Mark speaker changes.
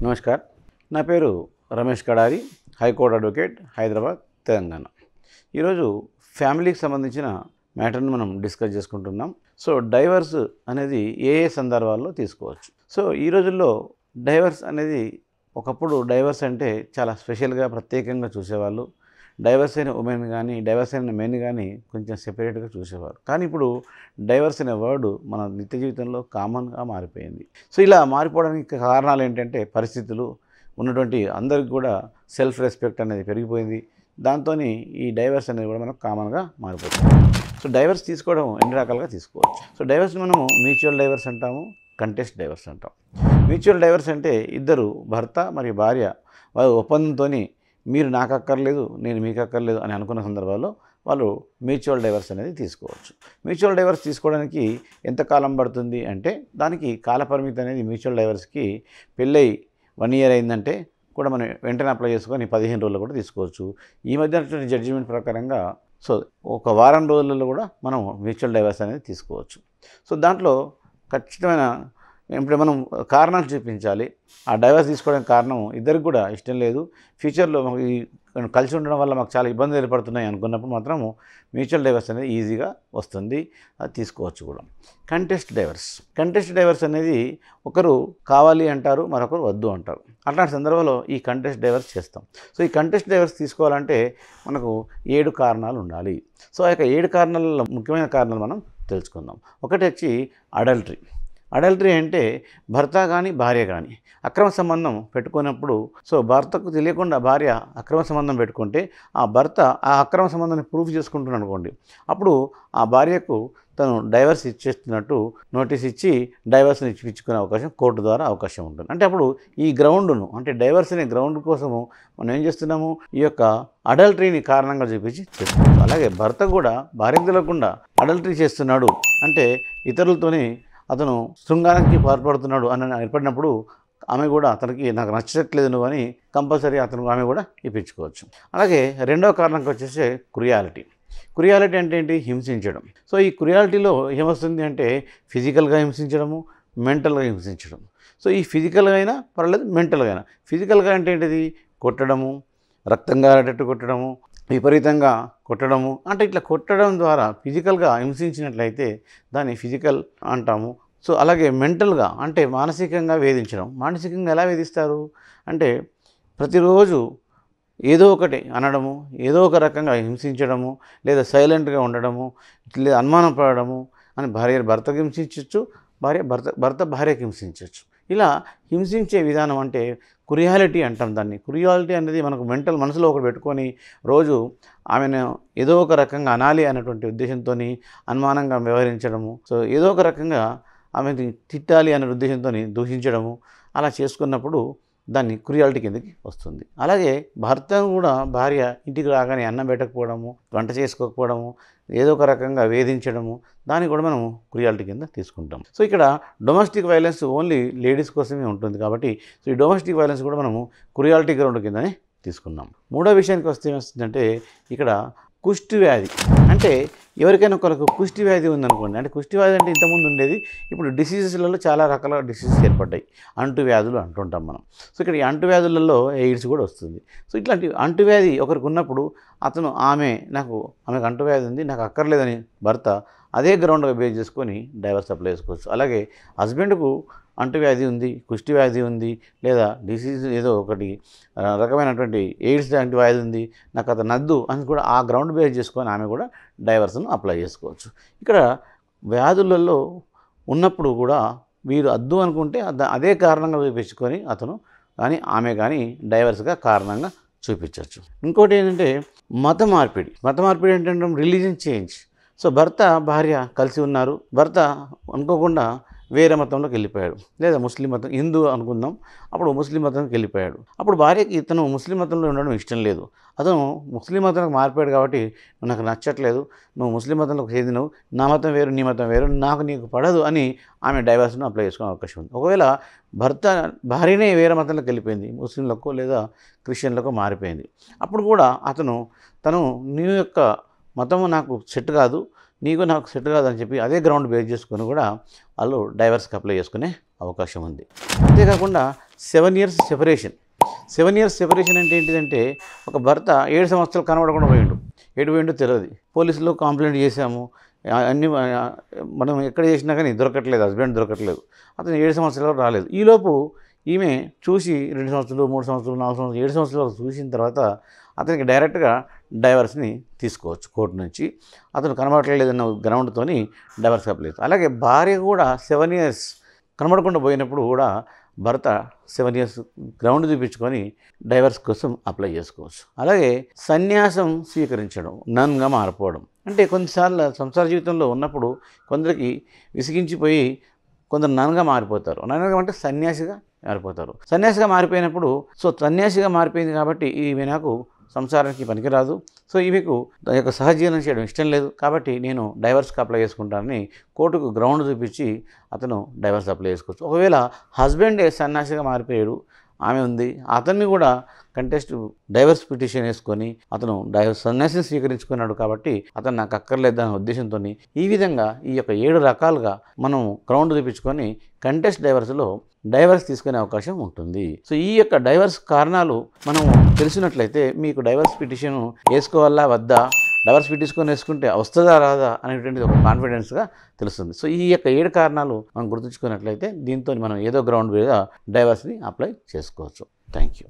Speaker 1: నమస్కార్. నా పేరు Ramesh Kadari, high court advocate, Hyderabad, Telangana. ఈరోజు ఫ్యామిలీకి సంబంధించిన మ్యాటర్ని మనం డిస్కస్ చేసుకుంటున్నాం. సో డైవర్స్ అనేది ఏ సందర్భాల్లో తీసుకోవచ్చు. సో ఈ రోజుల్లో డైవర్స్ అనేది ఒకప్పుడు డైవర్స్ అంటే చాలా స్పెషల్గా ప్రత్యేకంగా చూసేవాళ్ళు. డైవర్స్ అయిన ఉమెన్ కానీ డైవర్స్ అయిన మెన్ కానీ కొంచెం సెపరేట్గా చూసేవారు. కానీ ఇప్పుడు డైవర్స్ అనే వర్డ్ మన నిత్య జీవితంలో కామన్గా మారిపోయింది. సో ఇలా మారిపోవడానికి కారణాలు ఏంటంటే పరిస్థితులు ఉన్నటువంటి అందరికి కూడా సెల్ఫ్ రెస్పెక్ట్ అనేది పెరిగిపోయింది. దాంతో ఈ డైవర్స్ అనేది కూడా మనకు కామన్గా మారిపోతుంది. సో డైవర్స్ తీసుకోవడం ఎన్ని రకాలుగా తీసుకోవచ్చు. సో డైవర్స్ మనము మ్యూచువల్ డైవర్స్ అంటాము, కంటెస్ట్ డైవర్స్ అంటాం. మ్యూచువల్ డైవర్స్ అంటే ఇద్దరు భర్త మరియు భార్య వాళ్ళ ఒప్పందంతో మీరు నాకు అక్కర్లేదు, నేను మీకు అక్కర్లేదు అని అనుకున్న సందర్భాల్లో వాళ్ళు మ్యూచువల్ డైవర్స్ అనేది తీసుకోవచ్చు. మ్యూచువల్ డైవర్స్ తీసుకోవడానికి ఎంత కాలం పడుతుంది అంటే దానికి కాలపరిమితి అనేది మ్యూచువల్ డైవర్స్కి పెళ్ళై 1 year అయిందంటే కూడా మనం వెంటనే అప్లై చేసుకొని 15 రోజులు కూడా తీసుకోవచ్చు. ఈ మధ్య జడ్జిమెంట్ ప్రకారంగా సో ఒక వారం రోజులలో కూడా మనం మ్యూచువల్ డైవర్స్ అనేది తీసుకోవచ్చు. సో దాంట్లో ఖచ్చితమైన ఇప్పుడు మనం కారణాలు చూపించాలి. ఆ డైవర్స్ తీసుకోవడానికి కారణం ఇద్దరికి కూడా ఇష్టం లేదు, ఫ్యూచర్లో మాకు కలిసి ఉండడం వల్ల మాకు చాలా ఇబ్బందులు ఏర్పడుతున్నాయి అనుకున్నప్పుడు మాత్రము మ్యూచువల్ డైవర్స్ అనేది ఈజీగా వస్తుంది, అది తీసుకోవచ్చు కూడా. కంటెస్ట్ డైవర్స్ అనేది ఒకరు కావాలి అంటారు, మరొకరు వద్దు అంటారు. అట్లాంటి సందర్భంలో ఈ కంటెస్ట్ డైవర్స్ చేస్తాం. సో ఈ కంటెస్ట్ డైవర్స్ తీసుకోవాలంటే మనకు 7 కారణాలు ఉండాలి. సో ఆ యొక్క 7 కారణాలలో ముఖ్యమైన కారణాలు మనం తెలుసుకుందాం. ఒకటి వచ్చి అడల్టరీ అంటే భర్త కానీ భార్య కానీ అక్రమ సంబంధం పెట్టుకున్నప్పుడు, సో భర్తకు తెలియకుండా భార్య అక్రమ సంబంధం పెట్టుకుంటే ఆ భర్త ఆ అక్రమ సంబంధాన్ని ప్రూఫ్ చేసుకుంటున్నాడు అనుకోండి, అప్పుడు ఆ భార్యకు తను డైవర్స్ ఇచ్చేస్తున్నట్టు నోటీస్ ఇచ్చి డైవర్స్ని ఇప్పించుకునే అవకాశం కోర్టు ద్వారా అవకాశం ఉంటుంది. అంటే అప్పుడు ఈ గ్రౌండ్ను అంటే డైవర్స్ అనే గ్రౌండ్ కోసము మనం ఏం చేస్తున్నాము, ఈ యొక్క అడల్టరీని కారణంగా చూపించి చేస్తున్నాము. అలాగే భర్త కూడా భార్యకు తెలియకుండా అడల్టరీ చేస్తున్నాడు అంటే ఇతరులతోని అతను శృంగారానికి పాల్పడుతున్నాడు అని ఏర్పడినప్పుడు ఆమె కూడా అతనికి నాకు నచ్చట్లేదు నువ్వు అని కంపల్సరీ ఆమె కూడా ఇప్పించుకోవచ్చు. అలాగే రెండవ కారణంకి వచ్చేసి క్రుయాలిటీ అంటే ఏంటి, హింసించడం. సో ఈ క్రుయాలిటీలో ఏమొస్తుంది అంటే ఫిజికల్గా హింసించడము, మెంటల్గా హింసించడం. సో ఈ ఫిజికల్గా అయినా పర్లేదు, మెంటల్గా అయినా. ఫిజికల్గా అంటే ఏంటిది, కొట్టడము, రక్తం గారేటట్టు కొట్టడము, విపరీతంగా కొట్టడము. అంటే ఇట్లా కొట్టడం ద్వారా ఫిజికల్గా హింసించినట్లయితే దాన్ని ఫిజికల్ అంటాము. సో అలాగే మెంటల్గా అంటే మానసికంగా వేధించడం. మానసికంగా ఎలా వేధిస్తారు అంటే ప్రతిరోజు ఏదో ఒకటి అనడము, ఏదో ఒక రకంగా హింసించడము, లేదా సైలెంట్గా ఉండడము, లేదా అనుమానం పడడము అని భర్తకు హింసించవచ్చు, భర్త భార్యకి హింసించవచ్చు. ఇలా హింసించే విధానం అంటే క్రుయాలిటీ అంటాం దాన్ని. క్రుయాలిటీ అనేది మనకు మనసులో ఒకటి పెట్టుకొని రోజు ఆమెను ఏదో ఒక రకంగా అనాలి అనేటువంటి ఉద్దేశంతో అనుమానంగా వ్యవహరించడము, సో ఏదో ఒక రకంగా ఆమెని తిట్టాలి అనే ఉద్దేశంతో దూషించడము, అలా చేసుకున్నప్పుడు దాన్ని క్రుయాలిటీ కిందకి వస్తుంది. అలాగే భర్త కూడా భార్య ఇంటికి రాగానే అన్నం పెట్టకపోవడము, వంట చేసుకోకపోవడము, ఏదో ఒక రకంగా వేధించడము, దాన్ని కూడా మనం క్రుయాలిటీ కింద తీసుకుంటాం. సో ఇక్కడ డొమెస్టిక్ వైలెన్స్ ఓన్లీ లేడీస్ కోసమే ఉంటుంది కాబట్టి సో ఈ డొమెస్టిక్ వైలెన్స్ కూడా మనము క్రుయాలిటీ గ్రౌండ్ కిందనే తీసుకున్నాం. మూడో విషయానికి వస్తే ఏమొస్తుందంటే ఇక్కడ కుష్టి వ్యాధి. అంటే ఎవరికైనా ఒకరికి కుష్టి వ్యాధి ఉందనుకోండి, అంటే కుష్టి వ్యాధి అంటే ఇంతకుముందు ఉండేది, ఇప్పుడు డిసీజెస్లలో చాలా రకాల డిసీజెస్ ఏర్పడ్డాయి, అంటువ్యాధులు అంటుంటాం మనం. సో ఇక్కడ ఈ అంటువ్యాధులలో ఎయిడ్స్ కూడా వస్తుంది. సో ఇట్లాంటి అంటువ్యాధి ఒకరికి ఉన్నప్పుడు అతను ఆమెకు అంటువ్యాధి ఉంది, నాకు అక్కర్లేదని భర్త అదే గ్రౌండ్గా బేస్ చేసుకొని డైవర్స్ అప్లై చేసుకోవచ్చు. అలాగే హస్బెండ్కు అంటువ్యాధి ఉంది, కుష్టి వ్యాధి ఉంది, లేదా డిసీజ్ ఏదో ఒకటి రకమైనటువంటి ఎయిడ్స్ లాంటి వ్యాధి ఉంది, నాకు అతను నద్దు అని కూడా ఆ గ్రౌండ్ బేస్ చేసుకొని ఆమె కూడా డైవర్స్ను అప్లై చేసుకోవచ్చు. ఇక్కడ వ్యాధులలో ఉన్నప్పుడు కూడా వీరు అద్దు అనుకుంటే అదే కారణంగా చూపించుకొని అతను కానీ ఆమె కానీ డైవర్స్గా కారణంగా చూపించవచ్చు. ఇంకోటి ఏంటంటే మత మార్పిడి ఏంటంటే రిలీజియన్ చేంజ్. సో భర్త భార్య కలిసి ఉన్నారు, భర్త అనుకోకుండా వేరే మతంలోకి వెళ్ళిపోయాడు, లేదా ముస్లిం మతం, హిందూ అనుకుందాం, అప్పుడు ముస్లిం మతంలోకి వెళ్ళిపోయాడు. అప్పుడు భార్యకి ఇతను ముస్లిం మతంలో ఉండడం ఇష్టం లేదు, అతను ముస్లిం మతంలోకి మారిపోయాడు కాబట్టి నాకు నచ్చట్లేదు, నువ్వు ముస్లిం మతంలోకి చెందినవు, నా మతం వేరు నీ మతం వేరు, నీకు పడదు అని ఆమె డైవర్స్ను అప్లై చేసుకునే అవకాశం ఉంది. ఒకవేళ భార్యనే వేరే మతంలోకి వెళ్ళిపోయింది, ముస్లింలకు లేదా క్రిస్టియన్లకు మారిపోయింది, అప్పుడు కూడా తను నీ యొక్క మతము నాకు సెట్ కాదు, నీకు నాకు సెట్ కాదని చెప్పి అదే గ్రౌండ్ బేస్ చేసుకొని కూడా వాళ్ళు డైవర్స్కి అప్లై చేసుకునే అవకాశం ఉంది. అంతేకాకుండా 7 ఇయర్స్ సెపరేషన్. 7 ఇయర్స్ సెపరేషన్ అంటే ఏంటిదంటే ఒక భర్త 7 సంవత్సరాలు కనబడకుండా పోయిండు, ఎటు పోయిండో తెలియదు. పోలీసులో కంప్లైంట్ చేశాము, అన్నీ మనం ఎక్కడ చేసినా కానీ దొరకట్లేదు, హస్బెండ్ దొరకట్లేదు. అతను 7 సంవత్సరాలు రాలేదు. ఈలోపు ఈమె చూసి 2 సంవత్సరాలు, 3 సంవత్సరాలు, 4 సంవత్సరాలు, 7 సంవత్సరాల వరకు చూసిన తర్వాత అతనికి డైరెక్ట్గా డైవర్స్ని తీసుకోవచ్చు కోర్టు నుంచి. అతను కనబడట్లేదన్న గ్రౌండ్తోని డైవర్స్ అప్లై. అలాగే భార్య కూడా 7 ఇయర్స్ కనబడకుండా పోయినప్పుడు కూడా భర్త 7 ఇయర్స్ గ్రౌండ్ చూపించుకొని డైవర్స్ కోసం అప్లై చేసుకోవచ్చు. అలాగే సన్యాసం స్వీకరించడం, నన్గా మారిపోవడం. అంటే కొన్నిసార్లు సంసార జీవితంలో ఉన్నప్పుడు కొందరికి విసిగించిపోయి కొందరు నన్గా మారిపోతారు. నన్గా అంటే సన్యాసిగా మారిపోతారు. సన్యాసిగా మారిపోయినప్పుడు సన్యాసిగా మారిపోయింది కాబట్టి ఈమె నాకు సంసారానికి పనికిరాదు, ఈమెకు దాని యొక్క సహజీవనం చేయడం ఇష్టం లేదు, కాబట్టి నేను డైవర్స్కి అప్లై చేసుకుంటానని కోర్టుకు గ్రౌండ్ చూపించి అతను డైవర్స్ అప్లై చేసుకోవచ్చు. ఒకవేళ హస్బెండే సన్యాసిగా మారిపోయాడు, ఆమె ఉంది, అతన్ని కూడా డైవర్స్ పిటిషన్ వేసుకొని అతను సన్యాసిని స్వీకరించుకున్నాడు కాబట్టి అతను నాకు అక్కర్లేదన్న ఉద్దేశంతో ఈ విధంగా ఈ యొక్క 7 రకాలుగా మనం గ్రౌండ్ చూపించుకొని డైవర్స్లో డైవర్స్ తీసుకునే అవకాశం ఉంటుంది. ఈ యొక్క డైవర్స్ కారణాలు మనం తెలిసినట్లయితే మీకు డైవర్స్ పిటిషన్ వేసుకోవాలా వద్దా, డైవర్స్ పిటిషన్ వేసుకుంటే వస్తుందా రాదా అనేటువంటిది ఒక కాన్ఫిడెన్స్గా తెలుస్తుంది. ఈ యొక్క 7 కారణాలు మనం గుర్తుంచుకున్నట్లయితే దీంతో మనం ఏదో గ్రౌండ్ మీద డైవర్స్ని అప్లై చేసుకోవచ్చు. Thank you.